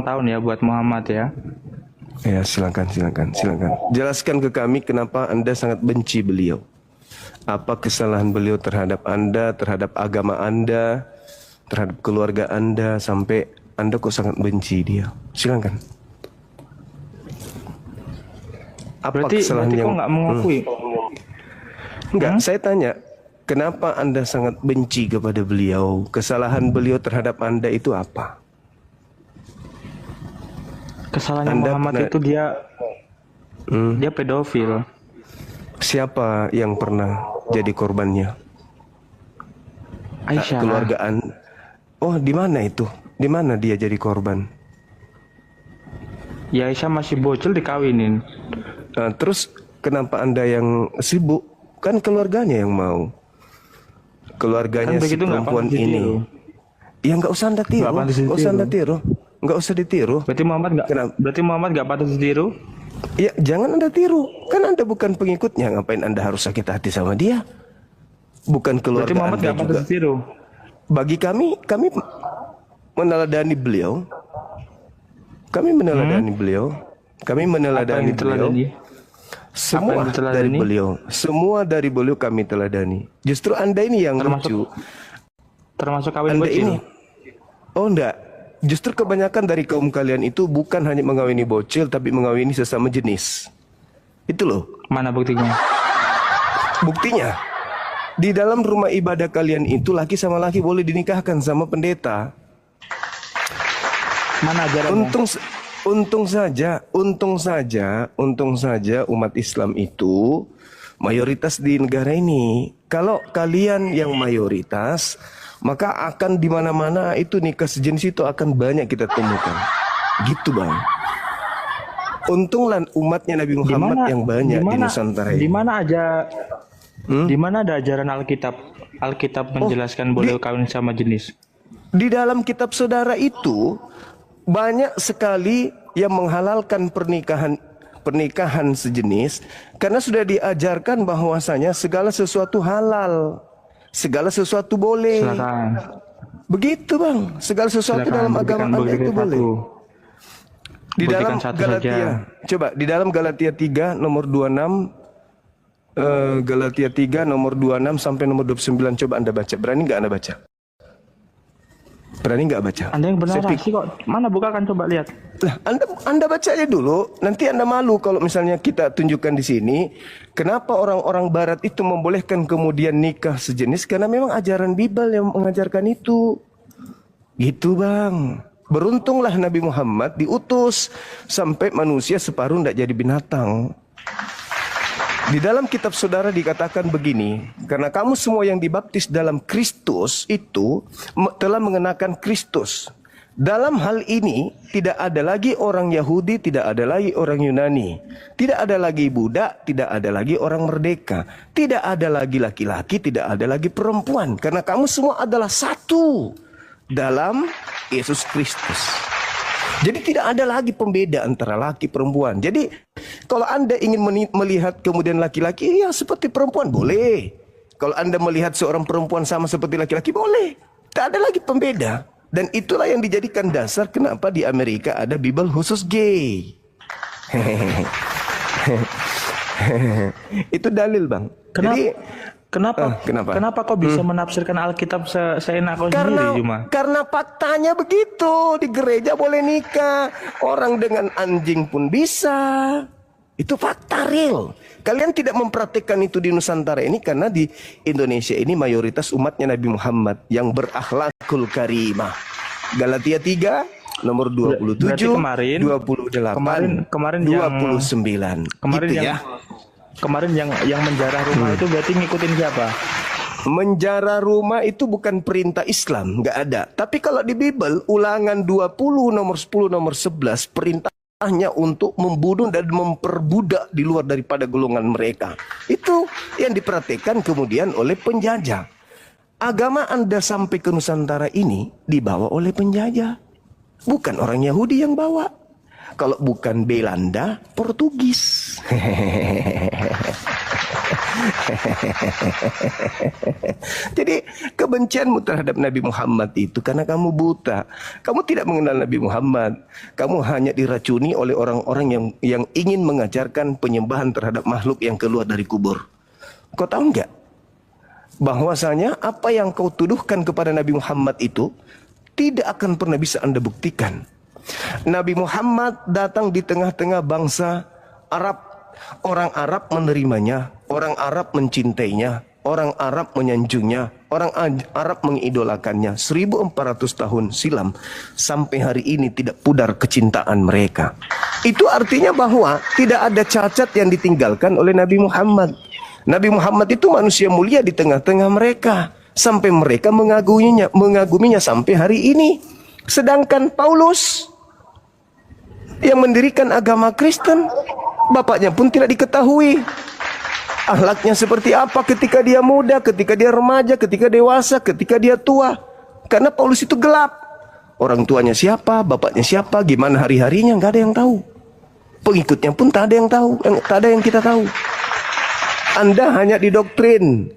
tahun ya buat Muhammad ya. Ya, silakan. Jelaskan ke kami kenapa Anda sangat benci beliau. Apa kesalahan beliau terhadap Anda, terhadap agama Anda, terhadap keluarga Anda, sampai Anda kok sangat benci dia? Silakan. Apa Berarti kesalahan yang... kok nggak mengakui? Enggak, saya tanya, kenapa Anda sangat benci kepada beliau? Kesalahan beliau terhadap Anda itu apa? Kesalahannya Anda Muhammad pernah... itu dia pedofil. Siapa yang pernah jadi korbannya? Aisyah. Keluargaan. Oh, di mana itu? Di mana dia jadi korban? Ya Aisyah masih bocil dikawinin. Terus kenapa Anda yang sibuk? Kan keluarganya yang mau. Keluarganya Kan si begitu nggak perempuan pantas ditiru. ini. Ya nggak usah Anda tiru. Nggak usah Anda tiru. Nggak usah ditiru. Berarti Muhammad nggak patut ditiru? Ya jangan Anda tiru. Kan Anda bukan pengikutnya. Ngapain Anda harus sakit hati sama dia? Bukan keluarga Berarti Muhammad Anda nggak patut juga. ditiru. Bagi kami meneladani beliau. Kami meneladani beliau. Kami meneladani beliau. Semua dari beliau. Semua dari beliau kami teladani. Justru Anda ini yang lucu. Termasuk kawin Anda bocil. ini. Oh enggak. Justru kebanyakan dari kaum kalian itu bukan hanya mengawini bocil, tapi mengawini sesama jenis. Itu loh. Mana buktinya? Buktinya, di dalam rumah ibadah kalian itu laki sama laki boleh dinikahkan sama pendeta. Mana ajarannya? Untung saja umat Islam itu mayoritas di negara ini. Kalau kalian yang mayoritas, maka akan di mana-mana itu nikah sejenis itu akan banyak kita temukan. Gitu bang. Untunglah umatnya Nabi Muhammad yang banyak di Nusantara ini. Di mana ada ajaran Alkitab? Alkitab menjelaskan boleh kawin sama jenis. Di dalam kitab saudara itu banyak sekali yang menghalalkan pernikahan sejenis karena sudah diajarkan bahwasanya segala sesuatu halal. Segala sesuatu boleh. Silakan. Begitu bang. Segala sesuatu dalam agama Anda itu boleh. Di dalam Galatia. Coba di dalam Galatia 3 nomor 26. Galatia 3 nomor 26 sampai nomor 29. Coba Anda baca. Berani nggak Anda baca? Berani nggak baca? Anda yang benar sih kok. Mana bukakan coba lihat. Lah, Anda baca aja dulu. Nanti Anda malu kalau misalnya kita tunjukkan di sini. Kenapa orang-orang Barat itu membolehkan kemudian nikah sejenis? Karena memang ajaran Bible yang mengajarkan itu. Gitu bang. Beruntunglah Nabi Muhammad diutus sampai manusia separuh tidak jadi binatang. Di dalam kitab saudara dikatakan begini, karena kamu semua yang dibaptis dalam Kristus itu telah mengenakan Kristus. Dalam hal ini tidak ada lagi orang Yahudi, tidak ada lagi orang Yunani, tidak ada lagi budak, tidak ada lagi orang merdeka, tidak ada lagi laki-laki, tidak ada lagi perempuan, karena kamu semua adalah satu dalam Yesus Kristus. Jadi tidak ada lagi pembeda antara laki perempuan. Jadi kalau Anda ingin melihat kemudian laki-laki, ya seperti perempuan boleh. Kalau Anda melihat seorang perempuan sama seperti laki-laki boleh. Tak ada lagi pembeda. Dan itulah yang dijadikan dasar kenapa di Amerika ada Bible khusus gay. Itu dalil bang. Jadi Kenapa kok bisa menafsirkan Alkitab seenak kau sendiri cuma? Karena faktanya begitu. Di gereja boleh nikah. Orang dengan anjing pun bisa. Itu fakta real. Kalian tidak mempraktikkan itu di Nusantara ini karena di Indonesia ini mayoritas umatnya Nabi Muhammad yang berakhlakul karimah. Galatia 3 nomor 27, 28, 29. Kemarin gitu yang Kemarin yang menjarah rumah itu berarti ngikutin siapa? Menjarah rumah itu bukan perintah Islam, nggak ada. Tapi kalau di Bible, Ulangan 20 nomor 10 nomor 11 perintahnya untuk membunuh dan memperbudak di luar daripada golongan mereka. Itu yang diperhatikan kemudian oleh penjajah. Agama Anda sampai ke Nusantara ini dibawa oleh penjajah. Bukan orang Yahudi yang bawa. Kalau bukan Belanda, Portugis. Jadi kebencianmu terhadap Nabi Muhammad itu karena kamu buta. Kamu tidak mengenal Nabi Muhammad. Kamu hanya diracuni oleh orang-orang yang ingin mengajarkan penyembahan terhadap makhluk yang keluar dari kubur. Kau tahu enggak? Bahwasanya apa yang kau tuduhkan kepada Nabi Muhammad itu tidak akan pernah bisa Anda buktikan. Nabi Muhammad datang di tengah-tengah bangsa Arab. Orang Arab menerimanya, orang Arab mencintainya, orang Arab menyanjungnya, orang Arab mengidolakannya. 1400 tahun silam sampai hari ini tidak pudar kecintaan mereka. Itu artinya bahwa tidak ada cacat yang ditinggalkan oleh Nabi Muhammad. Nabi Muhammad itu manusia mulia di tengah-tengah mereka, sampai mereka mengaguminya sampai hari ini. Sedangkan Paulus yang mendirikan agama Kristen, bapaknya pun tidak diketahui. Akhlaknya seperti apa ketika dia muda, ketika dia remaja, ketika dewasa, ketika dia tua. Karena Paulus itu gelap. Orang tuanya siapa, bapaknya siapa, gimana hari-harinya, nggak ada yang tahu. Pengikutnya pun tak ada yang tahu, tak ada yang kita tahu. Anda hanya didoktrin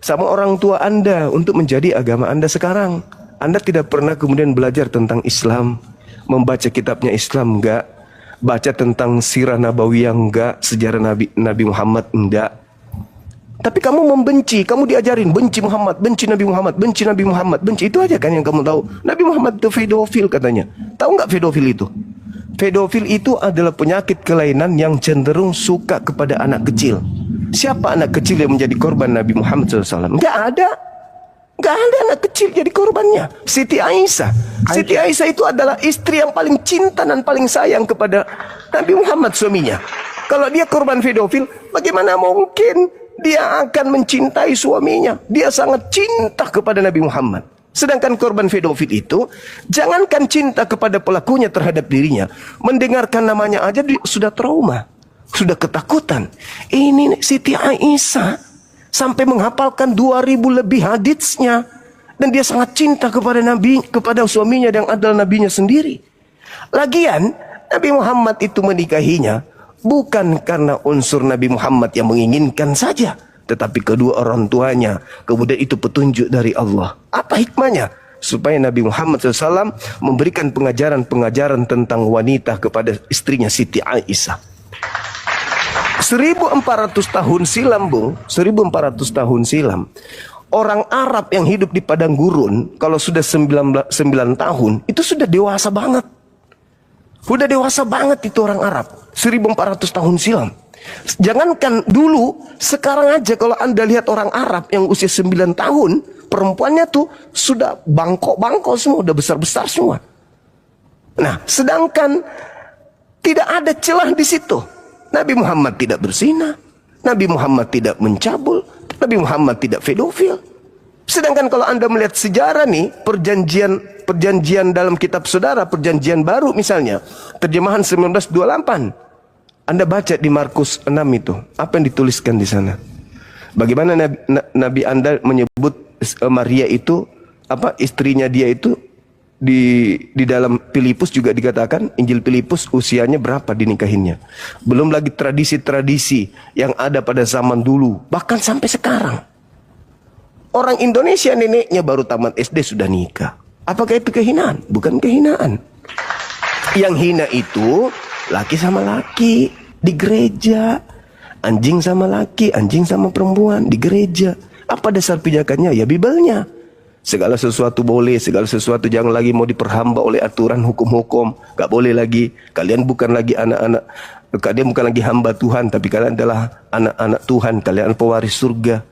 sama orang tua Anda untuk menjadi agama Anda sekarang. Anda tidak pernah kemudian belajar tentang Islam, membaca kitabnya Islam, enggak. Baca tentang sirah nabawiyah, enggak. Sejarah Nabi Muhammad, enggak. Tapi kamu membenci, kamu diajarin benci Muhammad, benci Nabi Muhammad, benci Nabi Muhammad, benci. Itu aja kan yang kamu tahu. Nabi Muhammad itu pedofil katanya. Tahu enggak pedofil itu? Pedofil itu adalah penyakit kelainan yang cenderung suka kepada anak kecil. Siapa anak kecil yang menjadi korban Nabi Muhammad SAW? Enggak ada. Enggak ada anak kecil jadi korbannya. Siti Aisyah. Siti Aisyah itu adalah istri yang paling cinta dan paling sayang kepada Nabi Muhammad suaminya. Kalau dia korban pedofil, bagaimana mungkin dia akan mencintai suaminya? Dia sangat cinta kepada Nabi Muhammad. Sedangkan korban pedofil itu, jangankan cinta kepada pelakunya terhadap dirinya, mendengarkan namanya aja sudah trauma, sudah ketakutan. Ini Siti Aisyah sampai menghafalkan 2000 lebih haditsnya, dan dia sangat cinta kepada Nabi, kepada suaminya yang adalah nabinya sendiri. Lagian Nabi Muhammad itu menikahinya bukan karena unsur Nabi Muhammad yang menginginkan saja, tetapi kedua orang tuanya. Kemudian itu petunjuk dari Allah. Apa hikmahnya? Supaya Nabi Muhammad SAW memberikan pengajaran-pengajaran tentang wanita kepada istrinya Siti Aisyah. 1400 tahun silam, Bung, 1400 tahun silam, orang Arab yang hidup di padang gurun, kalau sudah 9 tahun, itu sudah dewasa banget. Sudah dewasa banget itu orang Arab, 1400 tahun silam. Jangankan dulu, sekarang aja kalau Anda lihat orang Arab yang usia 9 tahun, perempuannya tuh sudah bangkok-bangkok semua, udah besar-besar semua. Nah, sedangkan tidak ada celah di situ. Nabi Muhammad tidak berzina, Nabi Muhammad tidak mencabul, Nabi Muhammad tidak pedofil. Sedangkan kalau Anda melihat sejarah nih, perjanjian dalam kitab saudara, perjanjian baru misalnya, terjemahan 1928. Anda baca di Markus 6 itu, apa yang dituliskan di sana? Bagaimana Nabi Anda menyebut Maria itu, istrinya dia itu, di dalam Filipus juga dikatakan, Injil Filipus usianya berapa dinikahinnya. Belum lagi tradisi-tradisi yang ada pada zaman dulu, bahkan sampai sekarang. Orang Indonesia neneknya baru tamat SD sudah nikah. Apakah itu kehinaan? Bukan kehinaan. Yang hina itu laki sama laki di gereja, anjing sama laki, anjing sama perempuan di gereja. Apa dasar pijakannya? Ya Bibelnya. Segala sesuatu boleh, segala sesuatu jangan lagi mau diperhamba oleh aturan hukum-hukum. Gak boleh lagi. Kalian bukan lagi anak-anak, kalian bukan lagi hamba Tuhan, tapi kalian adalah anak-anak Tuhan. Kalian pewaris surga.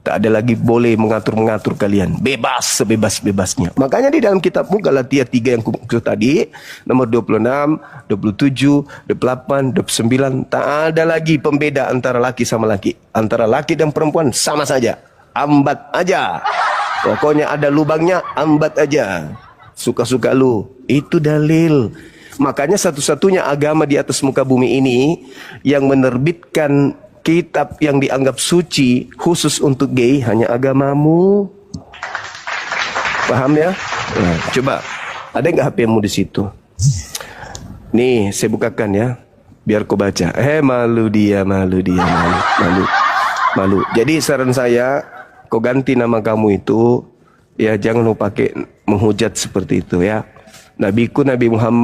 Tak ada lagi boleh mengatur-mengatur kalian. Bebas, sebebas-bebasnya. Makanya di dalam kitabmu Galatia 3 yang kumaksud tadi, nomor 26, 27, 28, 29, tak ada lagi pembeda antara laki sama laki. Antara laki dan perempuan sama saja. Ambat aja. Pokoknya ada lubangnya, ambat aja. Suka-suka lu. Itu dalil. Makanya satu-satunya agama di atas muka bumi ini yang menerbitkan kitab yang dianggap suci khusus untuk gay hanya agamamu. Paham ya? Nah, coba, ada nggak HP-mu di situ? Nih, saya bukakan ya, biar kau baca. Malu dia. malu. Jadi saran saya, kau ganti nama kamu itu, ya jangan lu pakai menghujat seperti itu ya. Nabiku Nabi Muhammad